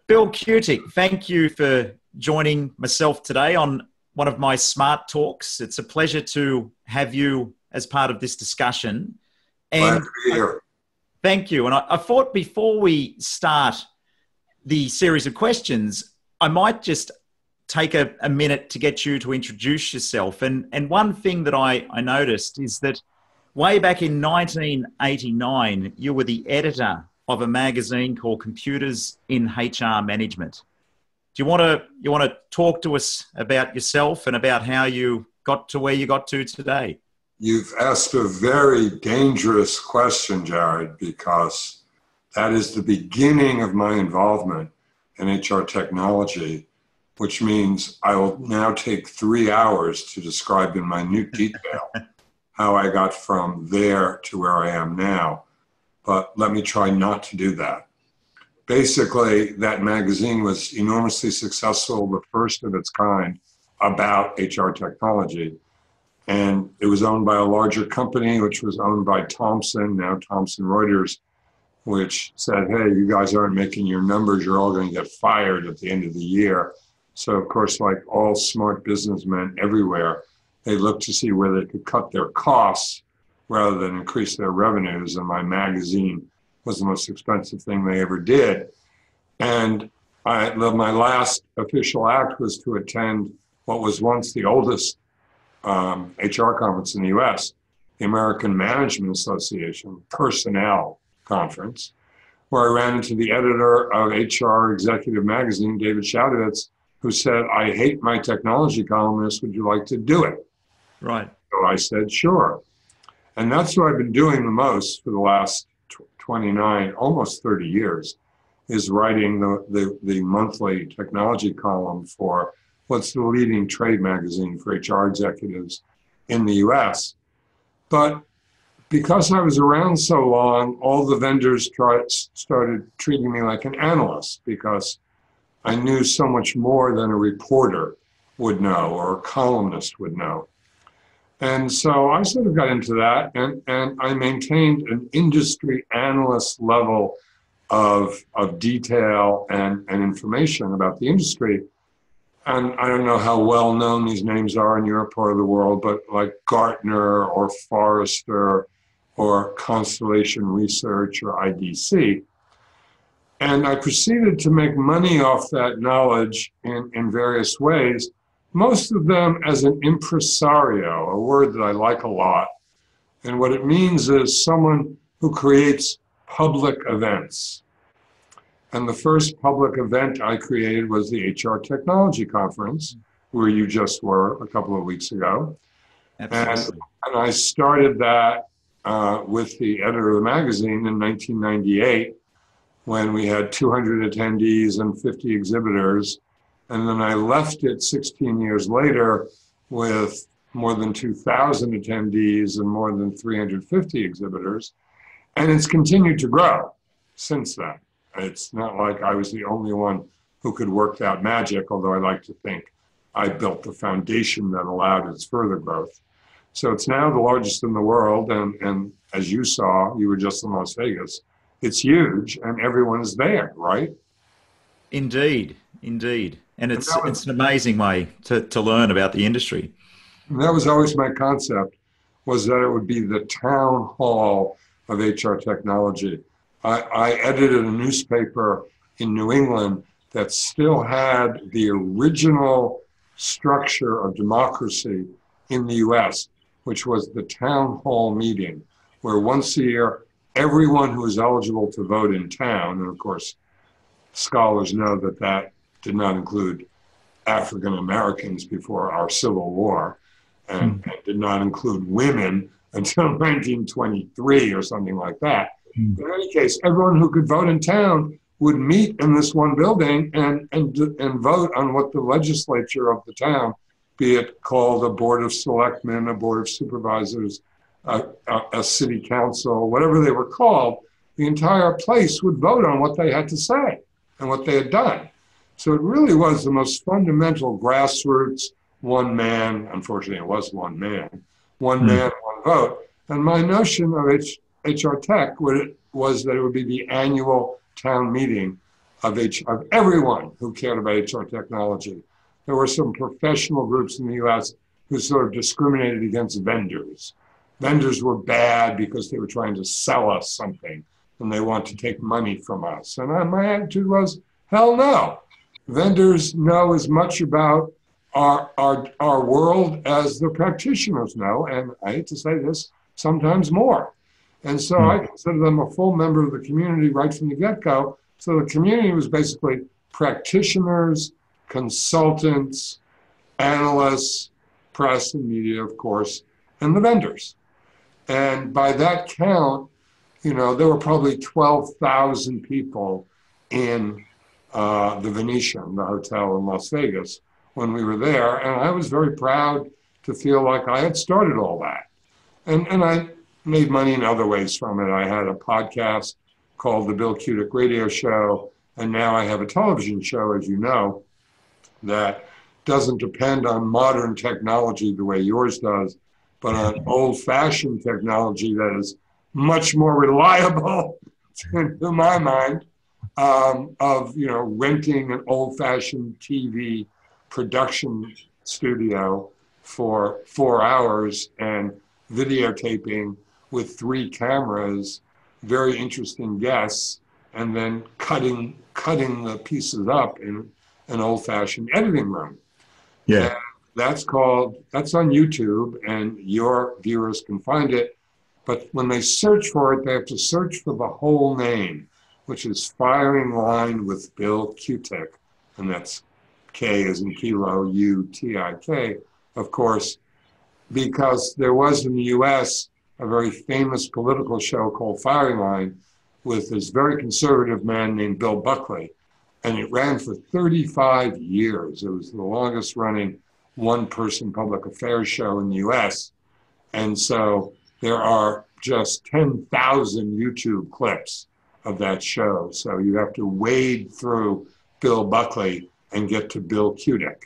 Bill Kutik, thank you for joining myself today on one of my Smart Talks. It's a pleasure to have you as part of this discussion. Glad to be here. Thank you. And I thought before we start the series of questions, I might just take a minute to get you to introduce yourself. And one thing that I noticed is that way back in 1989, you were the editor of a magazine called Computers in HR Management. Do you want to talk to us about yourself and about how you got to where you got to today? You've asked a very dangerous question, Jarrod, because that is the beginning of my involvement in HR technology, which means I will now take 3 hours to describe in minute detail how I got from there to where I am now. But let me try not to do that. Basically, that magazine was enormously successful, the first of its kind about HR technology. And it was owned by a larger company, which was owned by Thomson, now Thomson Reuters, which said, hey, you guys aren't making your numbers, you're all going to get fired at the end of the year. So, of course, like all smart businessmen everywhere, they looked to see where they could cut their costs rather than increase their revenues. And my magazine was the most expensive thing they ever did. And my last official act was to attend what was once the oldest HR conference in the US, the American Management Association Personnel Conference, where I ran into the editor of HR Executive Magazine, David Shadowitz, who said, I hate my technology columnist, would you like to do it? Right. So I said, sure. And that's what I've been doing the most for the last 29, almost 30 years, is writing the monthly technology column for what's the leading trade magazine for HR executives in the US. But because I was around so long, all the vendors started treating me like an analyst because I knew so much more than a reporter would know or a columnist would know. And so I sort of got into that, and I maintained an industry analyst level of detail and information about the industry. And I don't know how well known these names are in your part of the world, but like Gartner or Forrester or Constellation Research or IDC. And I proceeded to make money off that knowledge in various ways, most of them as an impresario, a word that I like a lot. And what it means is someone who creates public events. And the first public event I created was the HR Technology Conference, where you just were a couple of weeks ago. Absolutely. And I started that with the editor of the magazine in 1998, when we had 200 attendees and 50 exhibitors. And then I left it 16 years later with more than 2,000 attendees and more than 350 exhibitors. And it's continued to grow since then. It's not like I was the only one who could work that magic, although I like to think I built the foundation that allowed its further growth. So it's now the largest in the world. And as you saw, you were just in Las Vegas. It's huge and everyone is there, right? Indeed, indeed. And it's an amazing way to learn about the industry. And that was always my concept, was that it would be the town hall of HR technology. I edited a newspaper in New England that still had the original structure of democracy in the US, which was the town hall meeting, where once a year, everyone who was eligible to vote in town, and of course, scholars know that that did not include African Americans before our Civil War, and did not include women until 1923 or something like that. In any case, everyone who could vote in town would meet in this one building and vote on what the legislature of the town, be it called a board of selectmen, a board of supervisors, a city council, whatever they were called, the entire place would vote on what they had to say and what they had done. So it really was the most fundamental grassroots, one man, unfortunately it was one man, one vote. And my notion of HR Tech was that it would be the annual town meeting of everyone who cared about HR technology. There were some professional groups in the US who sort of discriminated against vendors. Vendors were bad because they were trying to sell us something and they want to take money from us. And my attitude was, hell no. Vendors know as much about our world as the practitioners know, and I hate to say this, sometimes more. And so I consider them a full member of the community right from the get-go. So the community was basically practitioners, consultants, analysts, press and media, of course, and the vendors. And by that count, you know, there were probably 12,000 people in the Venetian, the hotel in Las Vegas, when we were there. And I was very proud to feel like I had started all that. And I made money in other ways from it. I had a podcast called The Bill Kutik Radio Show. And now I have a television show, as you know, that doesn't depend on modern technology the way yours does, but on old-fashioned technology that is much more reliable, to my mind, of, you know, renting an old-fashioned TV production studio for 4 hours and videotaping with 3 cameras, very interesting guests, and then cutting the pieces up in an old-fashioned editing room. Yeah. And that's on YouTube, and your viewers can find it. But when they search for it, they have to search for the whole name, which is Firing Line with Bill Kutik. And that's K as in kilo, U-T-I-K, of course, because there was in the US a very famous political show called Firing Line with this very conservative man named Bill Buckley. And it ran for 35 years. It was the longest running one-person public affairs show in the US. And so there are just 10,000 YouTube clips of that show. So you have to wade through Bill Buckley and get to Bill Kutik.